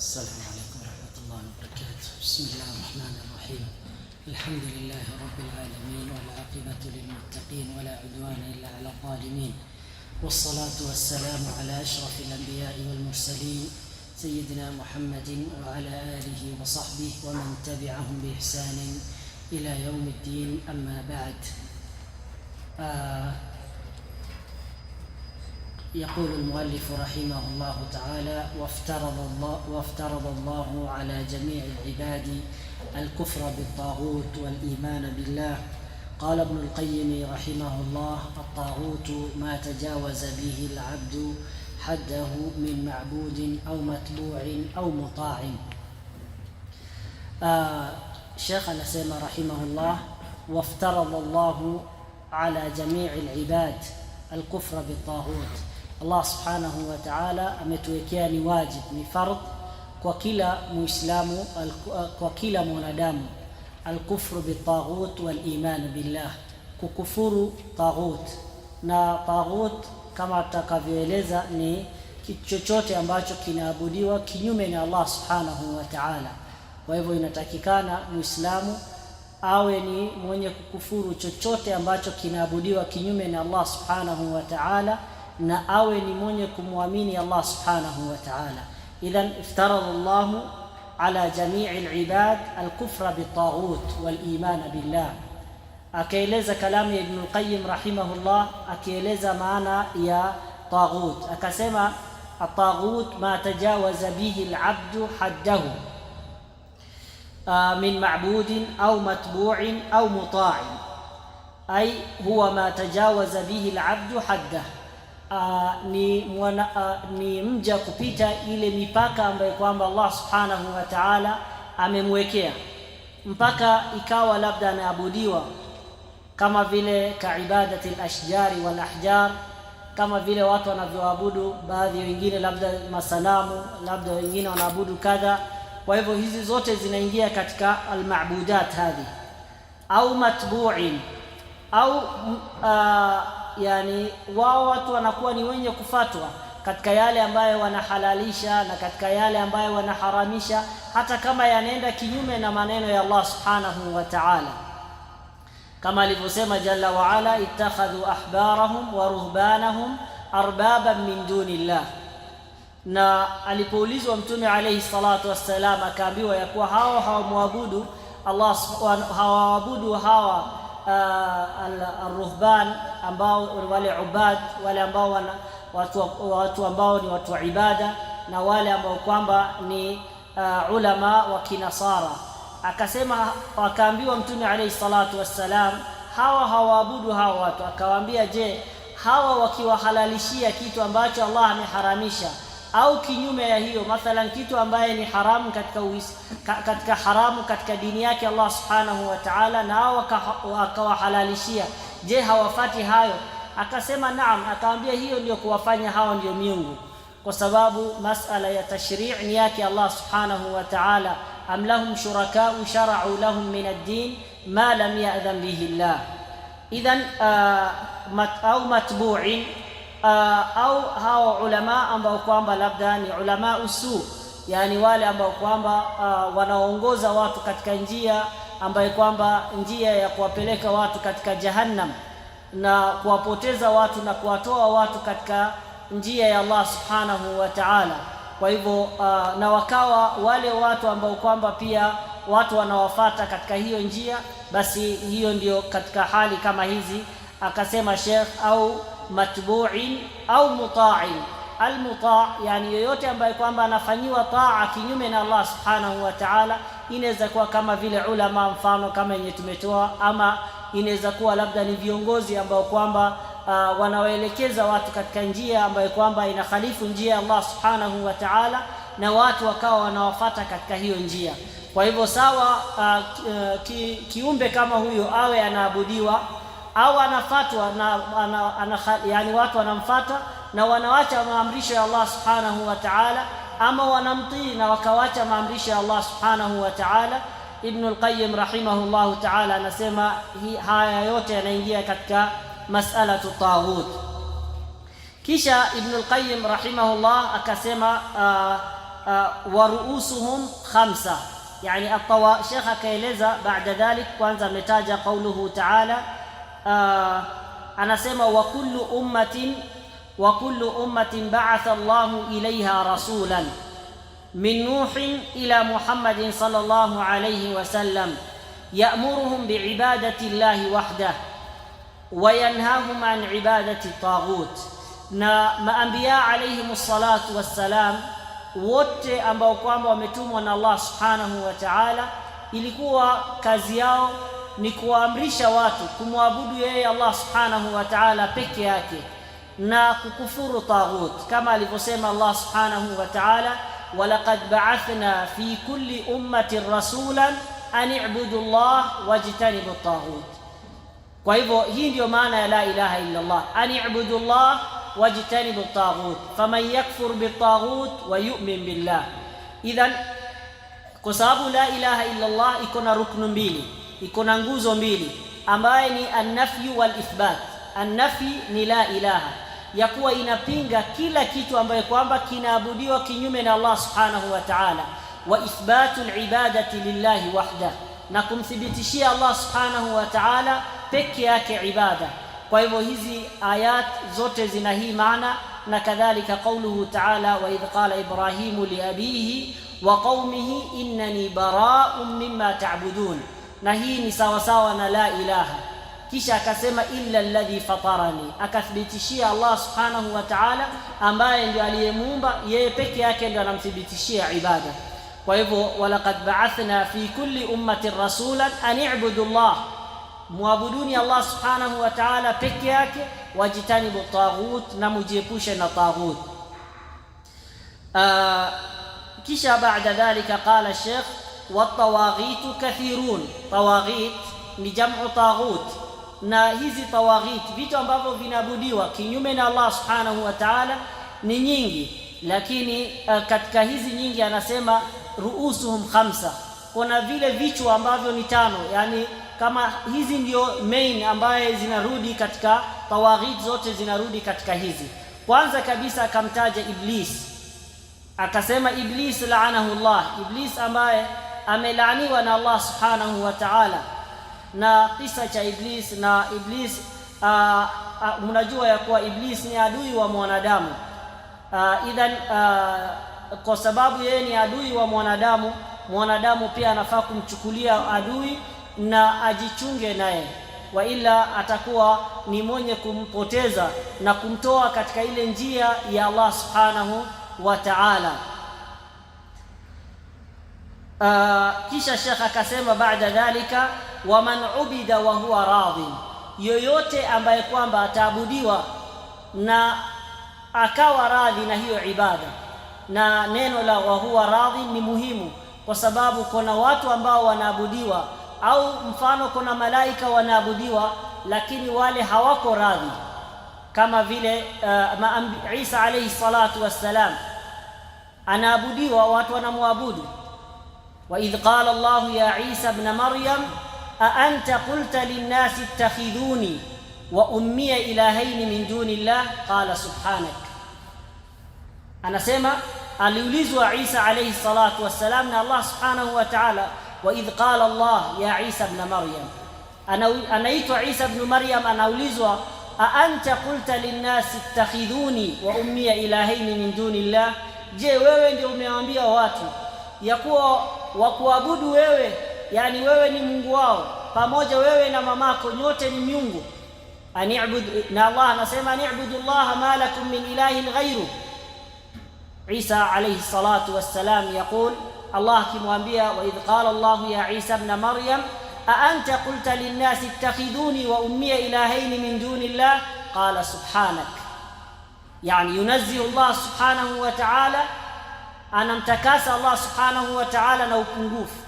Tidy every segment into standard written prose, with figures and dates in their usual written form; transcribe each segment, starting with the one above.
السلام عليكم ورحمة الله وبركاته. بسم الله الرحمن الرحيم. الحمد لله رب العالمين والعاقبة للمتقين ولا عدوان إلا على الظالمين، والصلاة والسلام على أشرف الأنبياء والمرسلين سيدنا محمد وعلى آله وصحبه ومن تبعهم بإحسان إلى يوم الدين. أما بعد، يقول المؤلف رحمه الله تعالى: وافترض الله على جميع العباد الكفر بالطاغوت والإيمان بالله. قال ابن القيم رحمه الله: الطاغوت ما تجاوز به العبد حده من معبود أو متبوع أو مطاع. شيخنا سيما رحمه الله: وافترض الله على جميع العباد الكفر بالطاغوت. Allah subhanahu wa ta'ala ametuwekea ni wajib, ni fardh kwa kila muislamu, kwa kila mwanadamu, al-kufru bit-taghut wal-iman billah, kukufuru taghut. Na taghut kama tutakavyoeleza ni kitu chochote ambacho kinaabudiwa kinyume na Allah subhanahu wa ta'ala. Kwa hivyo inatakikana muislamu awe ni mwenye kukufuru chochote ambacho kinaabudiwa kinyume na Allah subhanahu wa ta'ala, na awe ni mwenye kumwamini Allah subhanahu wa ta'ala. Idhan iftarada Allahu ala jami'i al-ibad al-kufra bit-taghut wal-iman billah. Akaeleza kalamu ya Ibn al-Qayyim rahimahullah, akieleza maana ya taghut, akasema at-taghut ma tajawaza bihi al-'abdu haddahu min ma'budin au matbu'in au muta'in, ay huwa ma tajawaza bihi al-'abdu haddahu. Ni mja kupita ile mipaka ambayo kwamba Allah subhanahu wa ta'ala amemwekea, mpaka ikawa labda anaabudiwa kama vile kaibadati al-ashjari wal ahjar, kama vile watu wanavyoabudu baadhi wengine labda masanamu, labda wengine wanaabudu kadha. Kwa hivyo hizi zote zinaingia katika al-ma'budat hadhi, au matbu'in au yani wao watu wanakuwa ni wenye kufatwa katika yale ambayo wanahalalisha na katika yale ambayo wanaharamisha, hata kama yanaenda kinyume na maneno ya Allah subhanahu wa ta'ala, kama alivyosema jalla wa ala: ittakhadhu ahbarahum wa ruhbanahum arbaban min dunillah. Na alipoulizwa Mtume alayhi salatu wassalam, akaambiwa ya kuwa hao hawamwabudu Allah, hawaabudu hawa al-ruhban ambao wale ubad, wale ambao watu ambao ni watu wa ibada, na wale ambao kwamba ni ulama wa kinasara. Akasema, akaambiwa Mtume alayhi salatu wassalam, hawa hawaabudu hawa watu. Akawaambia, je, hawa wakiwahalalishia kitu ambacho Allah ameharamisha, au kinyume ya hiyo, mathalan kitu ambaye ni haramu katika haramu katika dini yake Allah subhanahu wa ta'ala, na hao akawahalalishia, je, hawafati hayo? Akasema naam. Akaambia hiyo ndio kuwafanya hao ndio miungu, kwa sababu masala ya tashri' ni yake Allah subhanahu wa ta'ala. Am lahum shuraka'u shara'u lahum min ad-din ma lam ya'dhan bihi Allah. Idhan au matbu'in au hao ulama ambao kwamba labda ni ulama usu, yani wale ambao kwamba wanaongoza watu katika njia ambayo kwamba njia ya kuwapeleka watu katika jahannam na kuwapoteza watu na kuwatoa watu katika njia ya Allah subhanahu wa ta'ala. Kwa hivyo na wakawa wale watu ambao kwamba pia watu wanawafata katika hiyo njia, basi hiyo ndio katika hali kama hizi. Akasema Sheikh, au matbu'in au muta'in. Al-muta' yani yoyote ambaye kwamba anafanyiwa taa kinyume na Allah subhanahu wa ta'ala. Inaweza kuwa kama vile ulama, mfano kama yenye tumetoa, ama inaweza kuwa labda ni viongozi ambao kwamba wanawaelekeza watu katika njia ambayo kwamba inakhalifu njia ya Allah subhanahu wa ta'ala, na watu wakawa wanawafuata katika hiyo njia. Kwa hivyo sawa, kiumbe kama huyo awe anaabudiwa au anafatwa na yani watu wanamfuata na wanawacha maamrisho ya Allah subhanahu wa ta'ala, ama wanamtii na wakawacha maamrisho ya Allah subhanahu wa ta'ala. Ibn al-Qayyim rahimahullahu ta'ala anasema haya yote yanaingia katika mas'alatu taghut. Kisha Ibn al-Qayyim rahimahullah akasema wa ru'usuhum khamsa, yani Sheikh akaeleza baada dhalik. Kwanza ametaja qauluhu ta'ala, anasema wa kullu ummatin ba'atha Allahu ilayha rasulan min Nuhin ila Muhammadin sallallahu alayhi wa sallam ya'muruhum bi'ibadati Allahi wahdah wa yanhahum an ibadati taghut. Na maanbiya alayhimus salatu wassalam wote ambao kwamba wametumwa na Allah subhanahu wa ta'ala, ilikuwa kazi yao ni kuamrisha watu kumwabudu yeye Allah subhanahu wa ta'ala peke yake na kukufuru taghut, kama alivyosema Allah subhanahu wa ta'ala, walaqad ba'athna fi kulli ummatin rasulan an i'budu Allah wajtanibu taghut. Kwa hivyo hii ndio maana ya la ilaha illa Allah, an i'budu Allah wajtanibu taghut, faman yakfur bitaghut wa yu'min billah. Idhan, kwa sababu la ilaha illa Allah iko na ruknu mbili, iko na nguzo mbili, ambaye ni an-nafyu wal ithbat. An-nafi ni la ilaha, ya kuwa inapinga kila kitu ambaye kwamba kinaabudiwa kinyume na Allah subhanahu wa ta'ala, wa ithbatu al-ibadati lillahi wahda, na kumthibitishia Allah subhanahu wa ta'ala peke yake ibada. Kwa hivyo hizi ayat zote zina hii maana, na kadhalika qauluhu ta'ala, wa idh qala Ibrahimu li abihi wa qaumihi innani bara'un mimma ta'budun, na hii ni sawa sawa na la ilaha. Kisha akasema illa alladhi fatarani, akathibitishia Allah subhanahu wa ta'ala ambaye ndio aliyemuumba yeye peke yake, ndio anamthibitishia ibada. Kwa hivyo walaqad ba'athna fi kulli ummatin rasulan an i'budu Allah, muabuduni Allah subhanahu wa ta'ala peke yake, wajitanibu taghut, na mujiepushe na taghut. Kisha baada dhalika qala Sheikh, wat-tawaghitu kathirun. Tawaghit ni jam'u taghut, na hizi tawaghit, vitu ambavyo vinaabudiwa kinyume na Allah subhanahu wa ta'ala, ni nyingi, lakini katika hizi nyingi anasema ruusuhum khamsa, kuna vile vichwa ambavyo ni tano, yani kama hizi ndio main ambaye zinarudi katika tawaghit, zote zinarudi katika hizi. Kwanza kabisa akamtaja Iblis, akasema Iblis laanahu Allah, Iblis ambaye amelaaniwa na Allah subhanahu wa ta'ala. Na kisa cha Iblis, na Iblis mnajua ya kuwa Iblis ni adui wa mwanadamu. Idhan kwa sababu yeye ni adui wa mwanadamu, mwanadamu pia anafaa kumchukulia adui na ajichunge naye, wa ila atakuwa ni mwenye kumpoteza na kumtoa katika ile njia ya Allah subhanahu wa ta'ala. Kisha Sheikh akasema baada dhalika, wa man ubida wa huwa radhi, yoyote ambaye kwamba ataabudiwa na akawa radhi na hiyo ibada. Na neno la wa huwa radhi ni muhimu, kwa sababu kuna watu ambao wanaabudiwa, au mfano kuna malaika wanaabudiwa lakini wale hawako radhi, kama vile Isa alayhi salatu wassalam anaabudiwa, watu wanamwabudu. wa idh qala Allah ya Isa ibn Maryam a anta qulta lin-nasi ittakhidhuni wa ummi ilahayn min dunillah qala subhanak. Anasema aliulizwa Isa alayhi salatu wassalam na Allah subhanahu wa ta'ala, wa idh qala Allah ya Isa ibn Maryam, anaitwa Isa ibn Maryam, anaulizwa a anta qulta lin-nasi ittakhidhuni wa ummi ilahayn min dunillah, je, wewe ndio umewaambia watu ya kuwa wakuabudu wewe, yani wewe ni Mungu wao, pamoja wewe na mamako nyote ni miungu. Na Allah anasema ni'budu Allah ma lakum min ilahin ghayru. Isa alayhi salatu wassalam yaqul, Allah kimwambia wa idh qala Allah ya Isa ibn Maryam a anta qulta lin-nasi ittakhiduni wa ummi ilahayn min dunillah qala subhanak. Yani yunazzihu Allah subhanahu wa ta'ala, anamtakasa Allah subhanahu wa ta'ala na upungufu,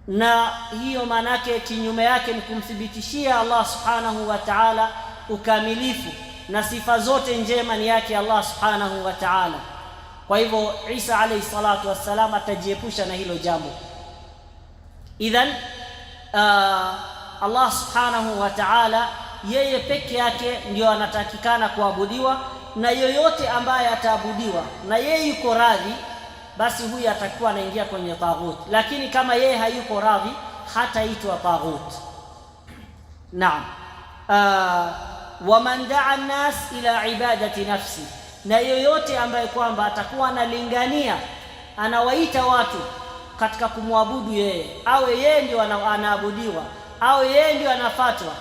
na hiyo manake kinyume yake ni kumthibitishia Allah subhanahu wa ta'ala ukamilifu, na sifa zote njema ni yake Allah subhanahu wa ta'ala. Kwa hivyo Isa alayhi salatu wassalam atajiepusha na hilo jambo. Idhan Allah subhanahu wa ta'ala yeye peke yake ndio anatakikana kuabudiwa, na yoyote ambaye ataabudiwa na yeye yuko radhi, basi huyu atakuwa anaingia kwenye taghut. Lakini kama yeye hayuko radhi, hataitwa taghut. Naam. Waman daa an-nas ila ibadati nafsi, na yoyote ambaye kwamba atakuwa analingania, anawaita watu katika kumwabudu yeye, au yeye ndio anaabudiwa, au yeye ndio anafatwa,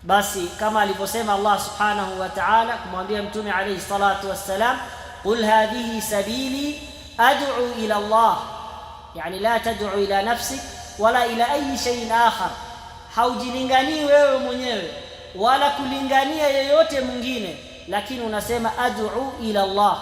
basi kama alivyosema Allah subhanahu wa ta'ala kumwambia mtume alayhi salatu wassalam, qul hadhihi sabili ad'u ila Allah, yani la tad'u ila nafsik wala ila ayi shay'in akhar. Haujilinganii wewe mwenyewe wala kulingania yeyote mwingine, lakini unasema ad'u ila Allah.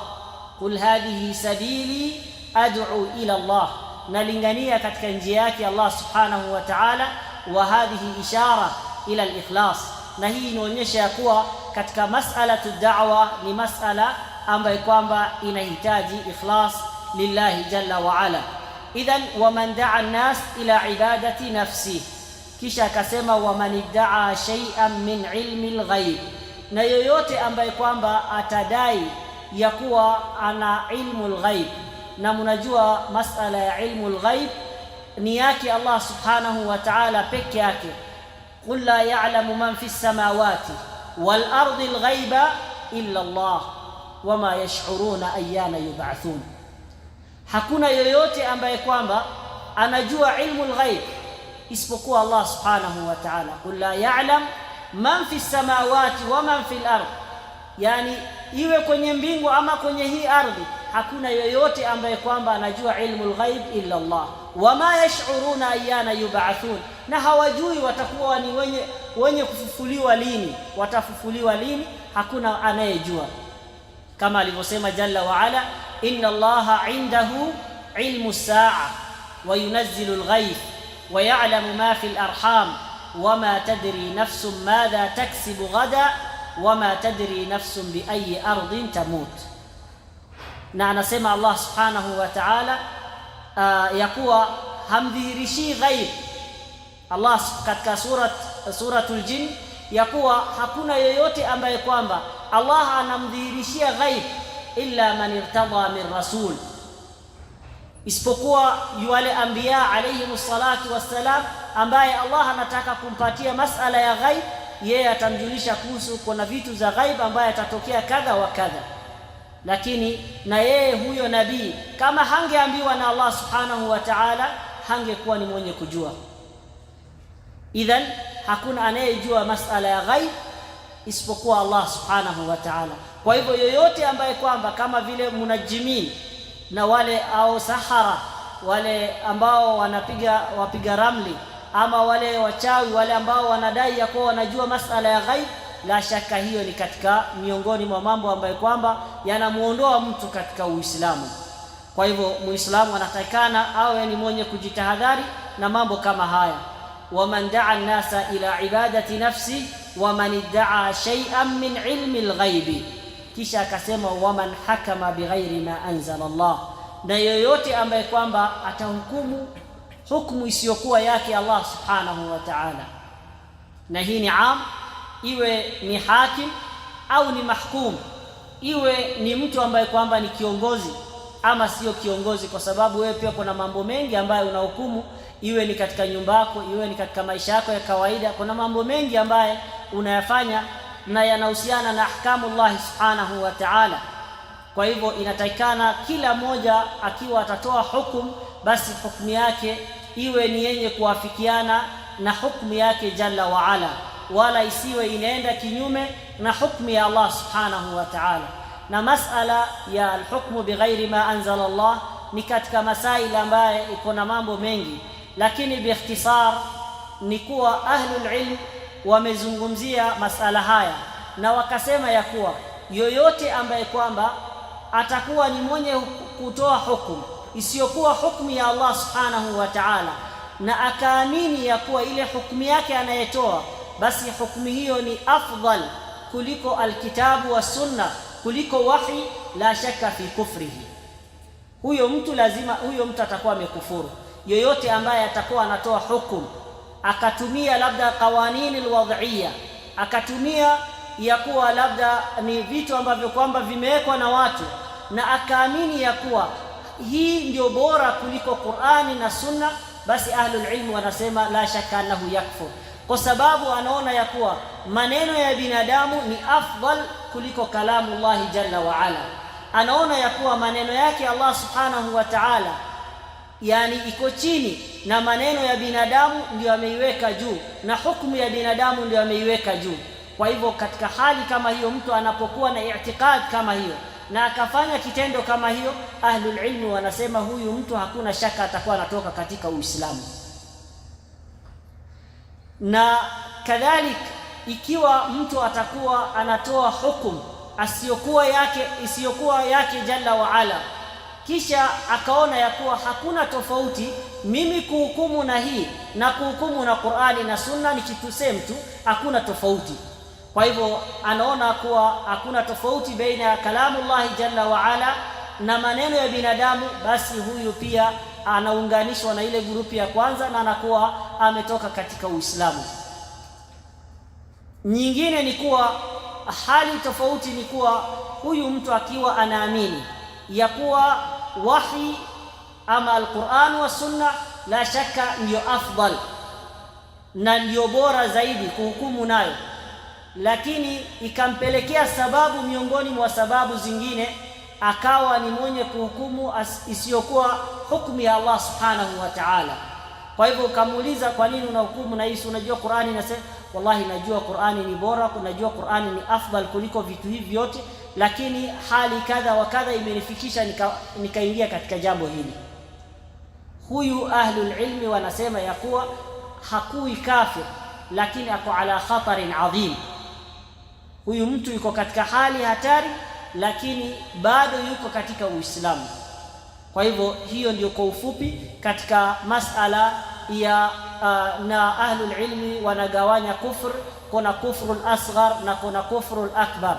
Qul hadhihi sabili ad'u ila Allah, nalingania katika njia yake Allah subhanahu wa ta'ala. Wa hadhihi ishara ila al-ikhlas, na hii inaonyesha ya kuwa katika mas'alatu da'wa ni mas'ala ambayo kwamba inahitaji ikhlas lillahi jalla wa ala. Idhan waman da'a an-nas ila ibadati nafsi, kisha akasema waman idda'a shay'an min ilmi al-ghaib, na yoyote ambaye kwamba atadai ya kuwa ana ilmu al-ghaib. Na mnajua masala ya ilmu al-ghaib ni yake Allah subhanahu wa ta'ala peke yake. Qul la ya'lamu man fi as-samawati wal ardi al-ghaiba illa Allah wama yash'uruna ayyana yub'athun. Hakuna yoyote ambaye kwamba anajua ilmu al-ghaib isipokuwa Allah subhanahu wa ta'ala. Qul la ya'lam man fi as-samawati wa man fi al-ard, yani iwe kwenye mbingu ama kwenye hii ardhi, hakuna yoyote ambaye kwamba anajua ilmu al-ghaib illa Allah. Wama yash'uruna ayyana yub'athun, na hawajui watakuwa ni wenye kufufuliwa lini, watafufuliwa lini, hakuna anayejua. Kama alivyosema jalla wa ala, inna Allaha indahu ilmu as-sa'a wa yunazzilu al-ghayth wa ya'lamu ma fi al-arham wama tadri nafsun madha taksibu ghada wama tadri nafsun bi ayyi ardin tamut. Na anasema Allah subhanahu wa ta'ala ya kuwa hamdhihirishi ghaib Allah katika suratul jin, ya kuwa hakuna yoyote ambaye kwamba Allah anamdhihirishia ghaib illa man irtada min rasul, isipokuwa wale anbiya alayhi salatu wassalam, ambaye Allah anataka kumpatia masala ya ghaib, yeye atamjulisha kuhusu kuna vitu za ghaib ambaye atatokea kadha wa kadha. Lakini na yeye huyo nabii kama hangeambiwa na Allah subhanahu wa ta'ala, hangekuwa ni mwenye kujua. Idhan hakuna anayejua masala ya ghaib isipokuwa Allah subhanahu wa ta'ala. Kwa hivyo yoyote ambaye kwamba kama vile munajimin na wale au sahara, wale ambao wapiga ramli, ama wale wachawi, wale ambao wanadai ya kuwa wanajua masala ya ghaib, la shaka hiyo ni katika miongoni mwa mambo ambayo kwamba yanamuondoa mtu katika Uislamu. Kwa hivyo Muislamu anatakikana awe ni mwenye kujitahadhari na mambo kama haya. Waman da'a an-nasa ila ibadati nafsi waman idda'a shay'an min ilmi al-ghaibi, kisha akasema waman hakama bighairi ma anzala Allah, na yoyote ambaye kwamba atahukumu hukumu isiyokuwa yake Allah subhanahu wa ta'ala. Na hii ni am, iwe ni hakim au ni mahkum, iwe ni mtu ambaye kwamba ni kiongozi ama sio kiongozi, kwa sababu wewe pia kuna mambo mengi ambayo unahukumu, iwe ni katika nyumba yako, iwe ni katika maisha yako ya kawaida. Kuna mambo mengi ambayo unayafanya na yanahusiana na ahkamu Allah subhanahu wa ta'ala. Kwa hivyo inatakikana kila mmoja akiwa atatoa hukumu, basi hukumu yake iwe ni yenye kuafikiana na hukumu yake jalla wa ala, wala isiwe inaenda kinyume na hukumu ya Allah subhanahu wa ta'ala. Na masala ya alhukmu bighairi ma anzala Allah ni katika masaila ambaye iko na mambo mengi, lakini biikhtisar ni kuwa ahlul ilm wamezungumzia masala haya na wakasema ya kuwa yoyote ambaye kwamba atakuwa ni mwenye kutoa hukumu isiyokuwa hukumu ya Allah subhanahu wa ta'ala, na akaamini ya kuwa ile hukumu yake anayetoa, basi hukumu hiyo ni afdal kuliko alkitabu wa sunna, kuliko wahi, la shaka fi kufrihi, huyo mtu atakuwa amekufuru. Yoyote ambaye atakuwa anatoa hukumu akatumia labda qawanini alwad'iyya, akatumia ya kuwa labda ni vitu ambavyo kwamba vimewekwa na watu, na akaamini ya kuwa hii ndio bora kuliko Qur'ani na Sunna, basi ahlul ilm wanasema la shaka annahu yakfur, kwa sababu anaona ya kuwa maneno ya binadamu ni afdal kuliko kalamullahi jalla wa ala. Anaona ya kuwa maneno yake Allah subhanahu wa ta'ala yani iko chini, na maneno ya binadamu ndio ameiweka juu, na hukumu ya binadamu ndio ameiweka juu. Kwa hivyo katika hali kama hiyo, mtu anapokuwa na i'tiqad kama hiyo na akafanya kitendo kama hiyo, ahlul ilmi wanasema huyu mtu hakuna shaka atakuwa anatoka katika Uislamu. Na kadhalik ikiwa mtu atakuwa anatoa hukumu isiyokuwa yake jalla wa ala, kisha akaona ya kuwa hakuna tofauti mimi kuhukumu na hii na kuhukumu na Qur'ani na Sunna ni kitu same tu, hakuna tofauti. Kwa hivyo anaona kuwa hakuna tofauti baina ya kalamullahi jalla wa ala na maneno ya binadamu, basi huyu pia anaunganishwa na ile grupu ya kwanza na anakuwa ametoka katika Uislamu. Nyingine ni kuwa hali tofauti ni kuwa huyu mtu akiwa anaamini ya kuwa wahi ama al-Qur'an wa Sunna la shaka ndio afdal na ndio bora zaidi kuhukumu nayo, lakini ikampelekea sababu miongoni mwa sababu zingine akawa ni mwenye kuhukumu isiyokuwa hukumu ya Allah subhanahu wa ta'ala. Kwa hivyo ukamuuliza, kwa nini unahukumu na hii? Unajua Qur'ani inasema, wallahi najua Qur'ani ni bora, najua Qur'ani ni afdal kuliko vitu hivi vyote, lakini hali kadha wa kadha imenifikisha nikaingia katika jambo hili. Huyu ahlul ilmi wanasema ya kuwa hakui kafir, lakini ako ala khatarin adhim. Huyu mtu yuko katika hali hatari, lakini bado yuko katika Uislamu. Kwa hivyo hiyo ndio kwa ufupi katika masala ya na ahlul ilmi wanagawanya kufr, kuna kufrul asghar na kuna kufrul akbar.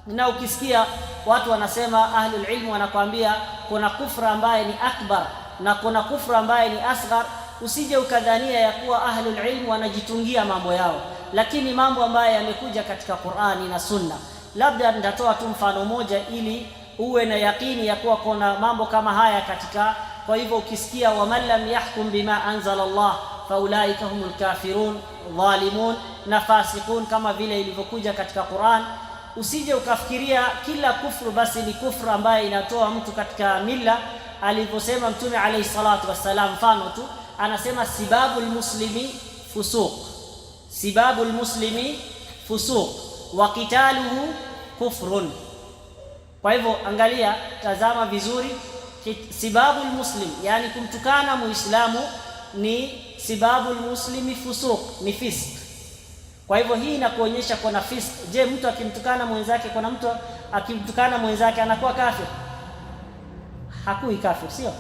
Na ukisikia watu wanasema ahlul ilmi wanakuambia kuna kufra ambaye ni akbar na kuna kufra ambaye ni asghar, usije ukadhania ya kuwa ahlul ilmi wanajitungia mambo yao, lakini mambo ambayo yamekuja katika Qur'ani na Sunna. Labda nitatoa tu mfano moja ili uwe na yakini ya kuwa kuna mambo kama haya katika. Kwa hivyo ukisikia waman lam yahkum bima anzala Allah faulaika humul kafirun dhalimun na fasiqun, kama vile ilivyokuja katika Qur'an, usije ukafikiria kila kufru basi ni kufru ambaye inatoa mtu katika milla. Alivyosema Mtume alayhi salatu wassalam, mfano tu anasema sibabul muslimi fusuq, sibabul muslimi fusuq wa qitaluhu kufrun. Kwa hivyo angalia, tazama vizuri, sibabul muslim yani kumtukana muislamu ni sibabul muslimi fusuq, ni fisk. Kwa hivyo hii inakuonyesha kuna fisk. Je, mtu akimtukana mwenzake, kuna mtu akimtukana mwenzake anakuwa kafir? Hakui kafir, sio?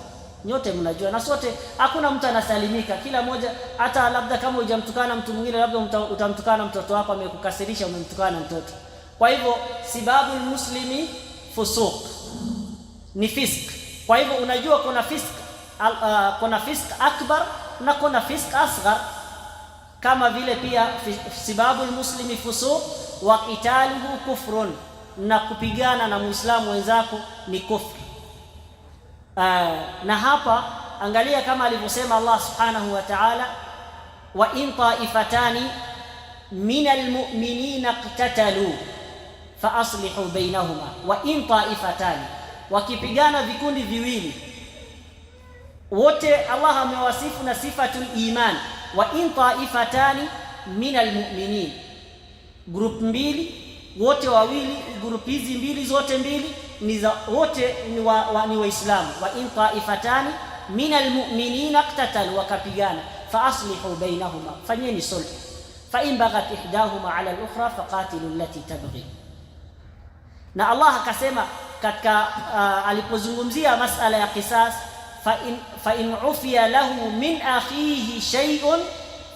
Nyote mnajua, na sote hakuna mtu anasalimika, kila mmoja. Hata labda kama hujamtukana mtu mwingine, labda utamtukana mtoto wako, amekukasirisha, umemtukana mtoto. Kwa hivyo sibabul muslimi fusuq ni fisk. Kwa hivyo unajua kuna fisk akbar na kuna fisk asghar, kama vile pia sibabul muslimi fusuq wa qitaluhu kufrun, na kupigana na muislamu wenzako ni kufr. Na hapa angalia kama alivyosema Allah subhanahu wa ta'ala, wa in ta'ifatani minal mu'minina iqtatalu fa aslihu bainahuma. Wa in ta'ifatani, wakipigana vikundi viwili, wote Allah amewasifu na sifatul iman. Wa in ta'ifatani minal mu'minin, group mbili, wote wawili, group hizi mbili zote mbili ni za wote ni waislamu. Wa in ta'ifatani minal mu'minina iqtatalu, wakapigana, fa aslihu bainahuma, fanyeni sulh. Fa in baghat ihdahuma ala al-ukhra faqatilu allati tabghi. Na Allah akasema katika alipozungumzia masala ya qisas, fa in ufiya lahu min akhihi shay'un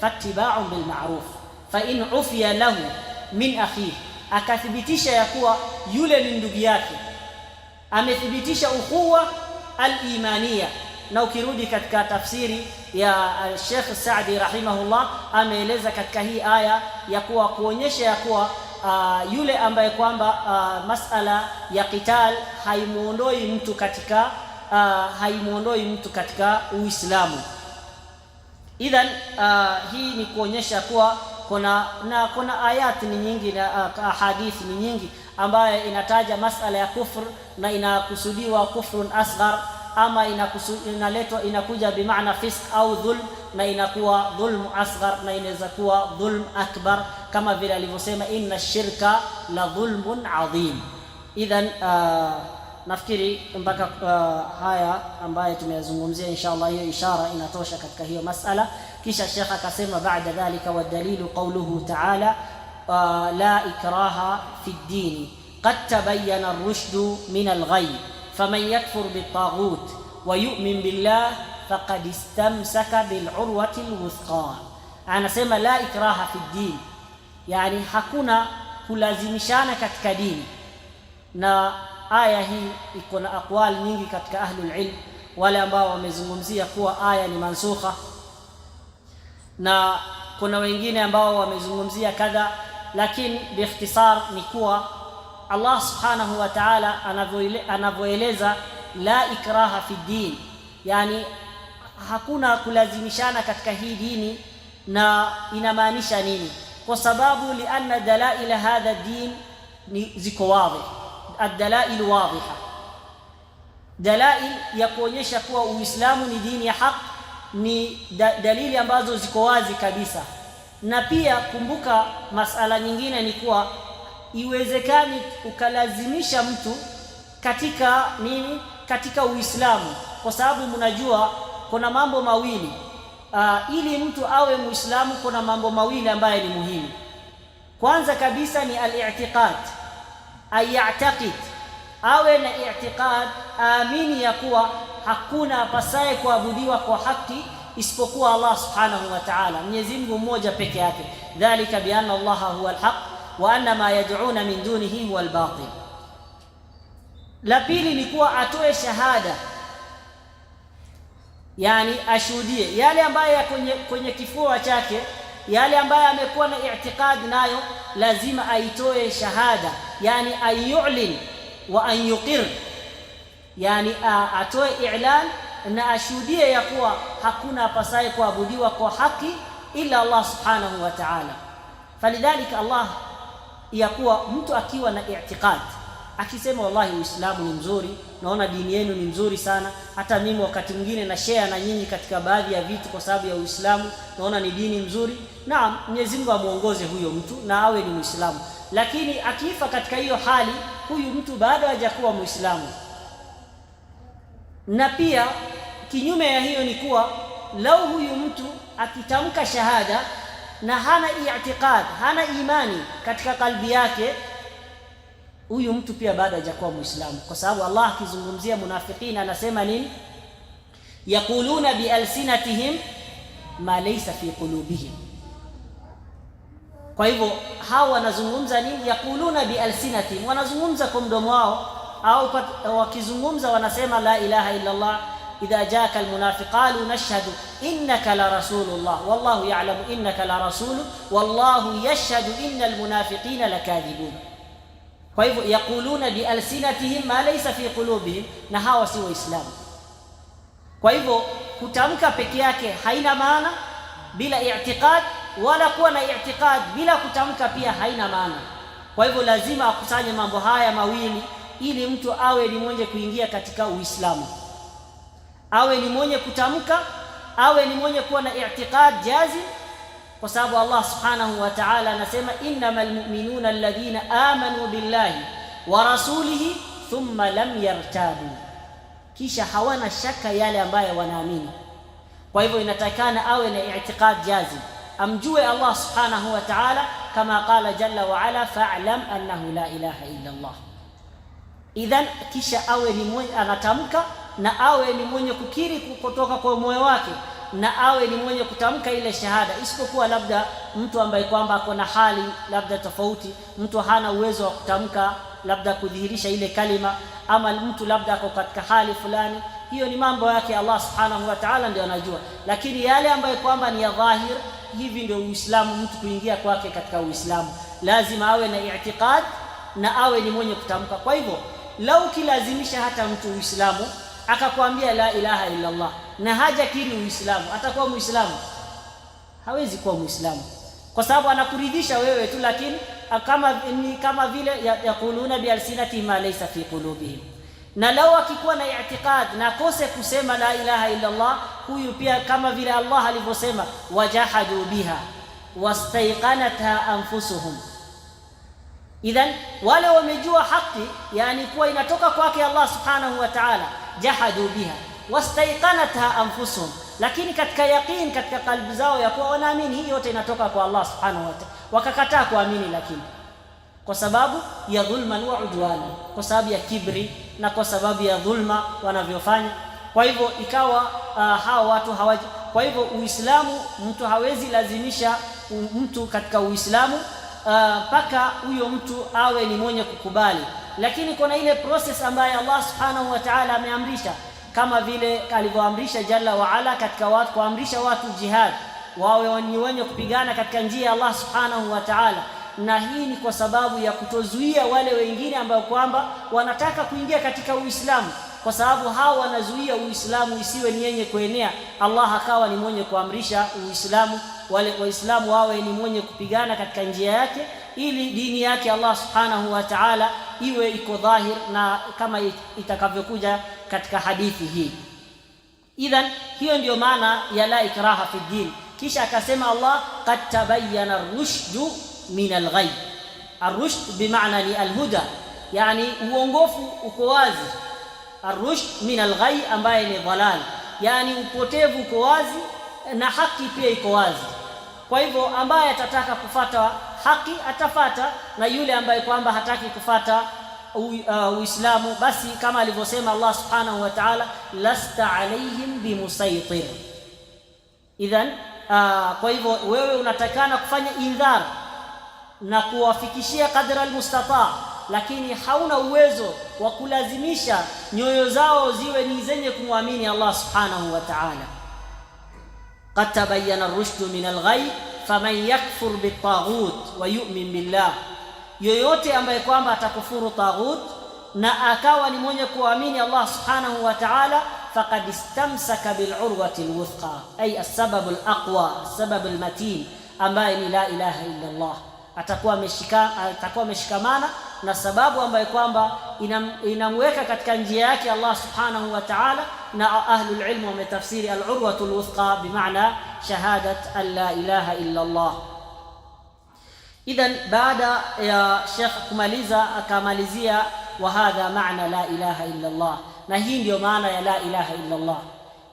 fattiba'un bil ma'ruf. Fa in ufiya lahu min akhihi, akathibitisha ya kuwa yule ni ndugu yake, amethibitisha ukhuwa al-imaniya. Na ukirudi katika tafsiri ya Sheikh Saadi rahimahullah, ameeleza katika hii aya ya kuwa kuonyesha ya kuwa yule ambaye kwamba masala ya qital haimuondoi mtu katika Uislamu. Idhan hii ni kuonyesha kuwa kuna ayati ni nyingi na hadithi ni nyingi ambayo inataja masala ya kufr na inakusudiwa kufrun asghar, ama inakuja bimaana fisq au dhulm, na inakuwa dhulm asghar na inaweza kuwa dhulm akbar, kama vile alivyosema inna shirka la dhulmun adhim. Idhan nafikiri mpaka haya ambayo tumeyazungumzia inshallah hiyo ishara inatosha katika hiyo masala. Kisha Sheikh akasema baada dhalika wa dalilu qawluhu ta'ala la ikraha fi ad-din qad tabayyana ar-rushdu min al-ghayy faman yakfur bit-taghut wa yu'min billah faqad istamsaka bil-urwati al-wuthqa. Anasema la ikraha fi ad-din, yani hakuna kulazimishana katika dini. Na aya hii iko na aqwal nyingi katika ahlul ilm, wale ambao wamezungumzia kuwa aya ni mansukha, na kuna wengine ambao wamezungumzia kadha, lakini biikhtisar ni kuwa Allah subhanahu wa ta'ala anavyoeleza la ikraha fi din, yani hakuna kulazimishana katika hii dini. Na inamaanisha nini? Kwa sababu lianna dalail hadha din ziko wazi, ad-dalail wadhiha, dalail ya kuonyesha kuwa Uislamu ni dini ya haki ni dalili ambazo ziko wazi kabisa. Na pia kumbuka masala nyingine ni kuwa iwezekani ukalazimisha mtu katika Uislamu, kwa sababu mnajua kuna mambo mawili ili mtu awe Muislamu. Kuna mambo mawili ambayo ni muhimu. Kwanza kabisa ni al-i'tiqad, ayataqid, awe na i'tiqad, amini ya kuwa hakuna apasaye kuabudiwa kwa haki isipokuwa Allah subhanahu wa ta'ala, Mwenyezi Mungu mmoja peke yake. Dhalika bi anna Allah huwa al-haq wa anna ma yad'una min dunihi huwa al-batil. La pili ni kuwa atoe shahada, yani ashuhudie yale ambayo kwenye kifua chake, yale ambayo amekuwa na i'tiqad nayo, lazima aitoe shahada, yani ayu'lin wa an yuqir, yani atoe i'lan na ashuhudie ya kuwa hakuna apasaye kuabudiwa kwa haki ila Allah subhanahu wa ta'ala. Falidhalika Allah ya kuwa mtu akiwa na i'tiqad, akisema wallahi Uislamu ni mzuri, naona dini yenu ni mzuri sana, hata mimi wakati mwingine na share na nyinyi katika baadhi ya vitu kwa sababu ya Uislamu, naona ni dini mzuri. Naam, Mwenyezi Mungu amuongoze huyo mtu na awe ni Muislamu, lakini akifa katika hiyo hali, huyu mtu bado hajakuwa Muislamu. Na pia kinyume ya hiyo ni kuwa lau huyu mtu akitamka shahada na hana i'tiqad, hana imani katika kalbi yake, huyu mtu pia bado hajakuwa Muislamu, kwa sababu Allah akizungumzia munafiqina anasema nini? Yaquluna bi alsinatihim ma laysa fi qulubihim. Kwa hivyo hawa wanazungumza nini? Yaquluna bi alsinatihim, wanazungumza kwa mdomo wao, au wakizungumza wanasema la ilaha illa Allah. idha jaaka almunafiqalu nashhadu innaka la rasulullah wallahu ya'lamu innaka la rasulu wallahu yashhadu innal munafiqina lakadhibun. Kwa hivyo yaquluna bi alsinatihim ma laysa fi qulubihim, na hawa si waislamu. Kwa hivyo kutamka peke yake haina maana bila i'tiqad, wala kuwa na i'tiqad bila kutamka pia haina maana. Kwa hivyo lazima akusanye mambo haya mawili ili mtu awe ni mwenye kuingia katika Uislamu, awe ni mwenye kutamka, awe ni mwenye kuwa na i'tiqad jazim, kwa sababu Allah subhanahu wa ta'ala anasema innamal mu'minuna alladhina amanu billahi wa rasulihi thumma lam yartabu, kisha hawana shaka yale ambayo wanaamini. Kwa hivyo inatakana awe na i'tiqad jazim, amjue Allah subhanahu wa ta'ala kama qala jalla wa ala fa'lam annahu la ilaha illa Allah. Idhan kisha awe ni mwenye anatamka, na awe ni mwenye kukiri kutoka kwa moyo wake, na awe ni mwenye kutamka ile shahada. Isipokuwa labda mtu ambaye kwamba ako na hali labda tofauti, mtu hana uwezo wa kutamka labda kudhihirisha ile kalima, ama mtu labda ako katika hali fulani, hiyo ni mambo yake Allah subhanahu wa ta'ala ndio anajua. Lakini yale ambayo kwamba ni ya dhahir, hivi ndio Uislamu, mtu kuingia kwake katika Uislamu. lazima awe na i'tiqad na awe ni mwenye kutamka. Kwa hivyo lau kilazimisha hata mtu Uislamu akakwambia la ilaha illa Allah na hajakiri Uislamu, atakuwa Muislamu? Hawezi kuwa Muislamu, kwa sababu anakuridhisha wewe tu, lakini kama vile yakuluna bialsinati ma laysa fi qulubihim. Na lau akikuwa na i'tiqad na kose kusema la ilaha illa Allah, huyu pia kama vile Allah alivyosema wajahadu biha wastaiqanatha anfusuhum. Idhan wale wamejua haki, yani kuwa inatoka kwake Allah subhanahu wa ta'ala, jahadu biha wastaiqanatha anfusuhum, lakini katika yaqeen, katika kalbi zao ya kuwa wanaamini hii yote inatoka kwa Allah subhanahu wa ta'ala, wakakataa kuamini, lakini kwa sababu ya dhulma wa udwana, kwa sababu ya kibri na kwa sababu ya dhulma wanavyofanya. Kwa hivyo ikawa hao watu hawaji. Kwa hivyo Uislamu, mtu hawezi lazimisha mtu katika Uislamu mpaka huyo mtu awe ni mwenye kukubali, lakini kuna ile process ambayo Allah subhanahu wa ta'ala ameamrisha, kama vile alivyoamrisha jalla wa ala katika watu, kuamrisha watu jihad, wawe ni wenye kupigana katika njia ya Allah subhanahu wa ta'ala. Na hii ni kwa sababu ya kutozuia wale wengine ambao kwamba wanataka kuingia katika Uislamu, kwa sababu hao wanazuia Uislamu isiwe ni yenye kuenea. Allah akawa ni mwenye kuamrisha Uislamu, wale Waislamu wawe ni mwenye kupigana katika njia yake, ili dini yake Allah subhanahu wa ta'ala iwe iko dhahir, na kama itakavyokuja katika hadithi hii. Idhan hiyo ndio maana ya la ikraha fi din. Kisha akasema Allah qad tabayyana ar-rushdu min al-ghayy. Ar-rushd bimaana ni al-huda, yani uongofu uko wazi. Ar-rushd min al-ghayy ambaye ni dhalal, yani upotevu uko wazi na haki pia iko wazi. Kwa hivyo ambaye atataka kufata haki atafata, na yule ambaye kwamba hataki kufata Uislamu, basi kama alivyosema Allah subhanahu wa ta'ala, lasta alayhim bimusaytir. Idhan kwa hivyo wewe unatakana kufanya indhar na kuwafikishia kadra almustata, lakini hauna uwezo wa kulazimisha nyoyo zao ziwe ni zenye kumwamini Allah subhanahu wa ta'ala. Qad tabayyana ar-rushdu min al-ghayy faman yakfur bit-taghut wa yu'min billah, yoyote ambaye kwamba atakufuru taghut na akawa ni mwenye kuamini Allah subhanahu wa ta'ala, faqad istamsaka bil-urwati al-wuthqa, ay as-sabab al-aqwa, as-sabab al-matin, ambaye ni la ilaha illa Allah. Atakuwa ameshikamana na sababu ambayo kwamba inamweka katika njia yake Allah subhanahu wa ta'ala. Na ahlul ilm wametafsiri al-urwatu al-wuthqa bimaana shahadat an la ilaha illa Allah. Idhan baada ya Sheikh kumaliza, akamalizia wa hadha maana la ilaha illa Allah, na hii ndio maana ya la ilaha illa Allah,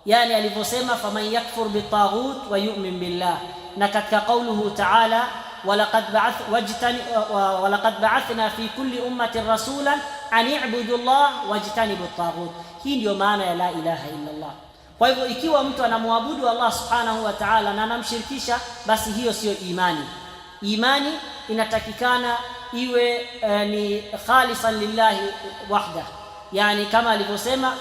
yani alivyosema faman yakfur bitaghut wa yu'min billah. Na katika qauluhu ta'ala walaqad ba'athna fi kulli ummatin rasulan an i'budu Allah wajtanibu at-taghut. Hii ndio maana ya la ilaha illa Allah. Kwa hivyo ikiwa mtu anamwabudu Allah subhanahu wa ta'ala na anamshirikisha, basi hiyo sio imani. Imani inatakikana iwe ni khalisan lillahi wahda, yani kama alivyosema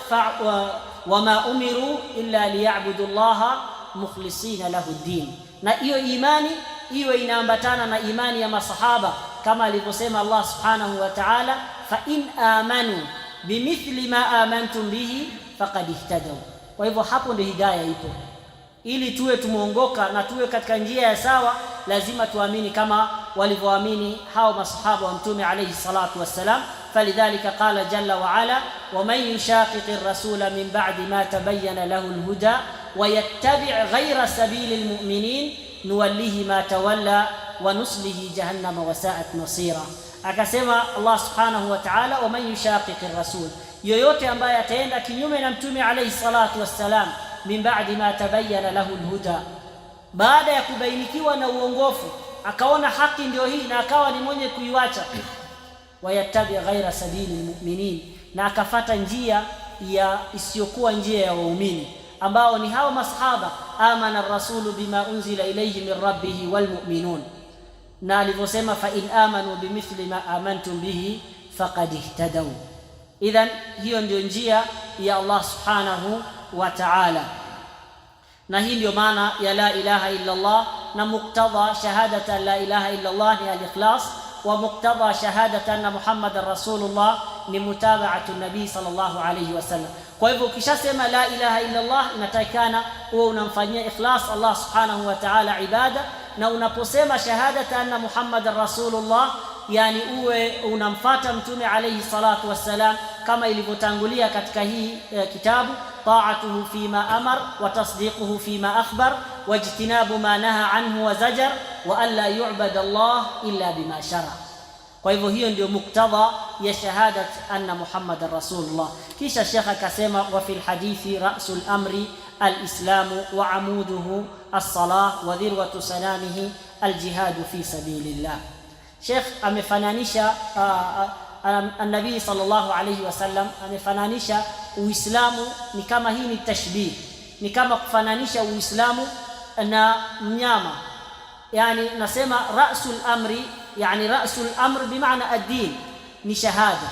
wama umiru illa liya'budu Allah mukhlisina lahu ad-din. Na hiyo imani iwe inaambatana na imani ya masahaba, kama alivyosema Allah subhanahu wa ta'ala fa in amanu bimithli ma amantum bihi faqad ihtadaw. Kwa hivyo hapo ndio hidayah ipo. Ili tuwe tumeongoka na tuwe katika njia ya sawa, lazima tuamini kama walivyoamini hao masahaba wa Mtume alayhi salatu wassalam. Falidhalika qala jalla wa ala waman yushaqiqir rasula min ba'di ma tabayyana lahu alhuda wa yattabi' ghayra sabilil mu'minin nuwallihi ma tawalla wa nuslihi jahannama wa sa'at masira. Akasema Allah subhanahu wa ta'ala waman yushaqiqir rasul, yoyote ambaye ataenda kinyume na Mtume alayhi salatu wassalam, min ba'di ma tabayyana lahu alhuda, baada ya kubainikiwa na uongofu, akaona haki ndio hii na akawa ni mwenye kuiacha, wayattabi ghaira sabili almu'minin, na akafata njia ya isiyokuwa njia ya waumini ambao ni hao masahaba, amana ar-rasulu bima unzila ilayhi min rabbih walmu'minun. Na alivyosema fa in amanu bimithli ma amantum bihi faqad ihtadaw. Idhan hiyo ndio njia ya Allah subhanahu wa ta'ala, na hii ndio maana ya la ilaha illa Allah na muktadha shahadata la ilaha illa Allah ni al-ikhlas, wa muktadha shahadata anna Muhammadar Rasulullah ni mutaba'atu nabii sallallahu alayhi wasallam. Kwa hivyo ukishasema la ilaha illa Allah, inatakikana uwe unamfanyia ikhlas Allah subhanahu wa ta'ala ibada, na unaposema shahadata anna Muhammadar Rasulullah, yani uwe unamfuata mtume alayhi salatu wassalam kama ilivyotangulia katika hii kitabu, ta'atuhu fima amar wa tasdiquhu fima akhbar wa ijtinabu ma naha anhu wa zajar wa alla yu'bada Allah illa bima shara. Kwa hivyo hiyo ndio muktadha ya shahadat anna Muhammadar Rasulullah. Kisha Sheikh akasema wa fil hadithi ra'sul amri al-islamu wa amuduhu as-salah wa dhirwatu sanamihi al-jihadu fi sabilillah. Sheikh amefananisha an-nabii sallallahu alayhi wasallam, amefananisha Uislamu ni kama, hii ni tashbih, ni kama kufananisha Uislamu na mnyama. Yani nasema ra'sul amri, yani ra'sul amr bimaana ad-din ni shahada,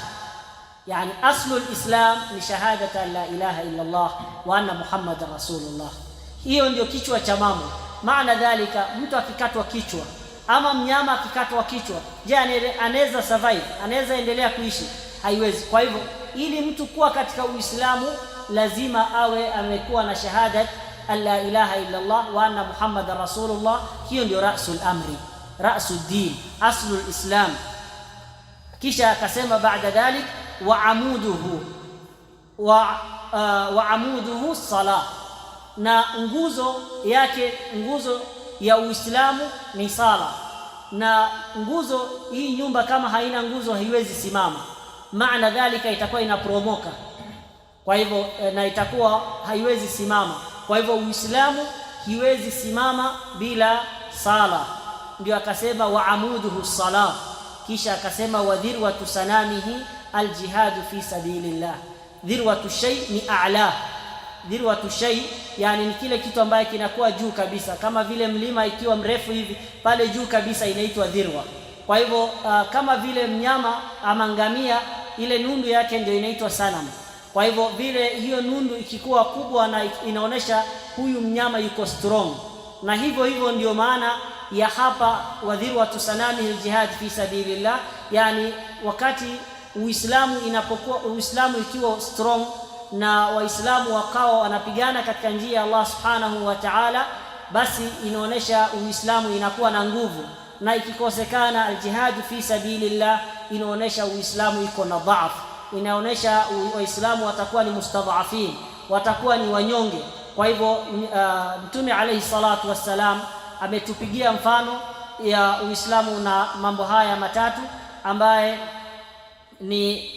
yani aslu al-islam ni shahadata la ilaha illa Allah wa anna Muhammadar Rasulullah. Hiyo ndio kichwa cha mambo. Maana dhalika, mtu akikatwa kichwa ama mnyama akikatwa kichwa, je, anaweza survive? Anaweza endelea kuishi? Haiwezi. Kwa hivyo ili mtu kuwa katika Uislamu lazima awe amekuwa na shahadat la ilaha illa Allah wa anna Muhammadar Rasulullah. Hiyo ndio ra'sul amri, ra'sul din, aslul islam. Kisha akasema baada dhalik wa amuduhu salah, na nguzo yake, nguzo ya Uislamu ni sala. Na nguzo hii, nyumba kama haina nguzo haiwezi simama, maana dhalika itakuwa inapromoka, kwa hivyo na itakuwa haiwezi simama. Kwa hivyo Uislamu hiwezi simama bila sala. Ndio akasema wa amuduhu salah. Kisha akasema wa dhirwatu sanamihi aljihadu fi sabilillah. Dhirwatu shay ni a'la. Dhirwatu shay yani ni kile kitu ambaye kinakuwa juu kabisa, kama vile mlima ikiwa mrefu hivi, pale juu kabisa inaitwa dhirwa. Kwa hivyo kama vile mnyama ama ngamia, ile nundu yake ndio inaitwa sanam. Kwa hivyo vile hiyo nundu ikikuwa kubwa na inaonesha huyu mnyama yuko strong, na hivyo ndio maana ya hapa wa dhirwatu sanamihi aljihad fi sabilillah. Yani wakati Uislamu inapokuwa, Uislamu ikiwa strong na Waislamu wakawa wanapigana katika njia ya Allah subhanahu wa ta'ala, basi inaonesha Uislamu inakuwa na nguvu. Na ikikosekana aljihad fi sabilillah, inaonesha Uislamu iko na dhaifu, inaonesha Waislamu watakuwa ni mustadhafin, watakuwa ni wanyonge. Kwa hivyo Mtume alayhi salatu wassalam ametupigia mfano ya Uislamu na mambo haya matatu, ambaye ni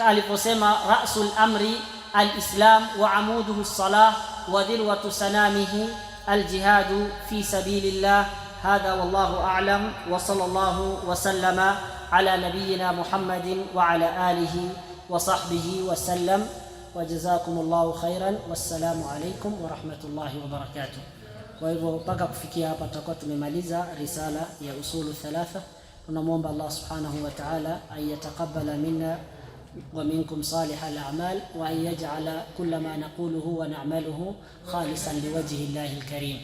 aliposema ra'sul amri al-islam wa amuduhu as-salah wa dhirwatu sanamihi al-jihadu fi sabilillah. Hadha wallahu a'lam wa sallallahu wa sallama ala nabiyyina Muhammadin wa ala alihi wa sahbihi wa sallam wa jazakumullahu khairan. Wassalamu alaykum wa rahmatullahi wa barakatuh. Kwa hivyo mpaka kufikia hapa tutakuwa tumemaliza risala ya usulu thalatha. Tunamwomba Allah subhanahu wa ta'ala an yataqabbala minna wa minkum salihal a'mal wa an yaj'ala kulla ma naquluhu wa na'maluhu khalisan liwajhi Allahil karim.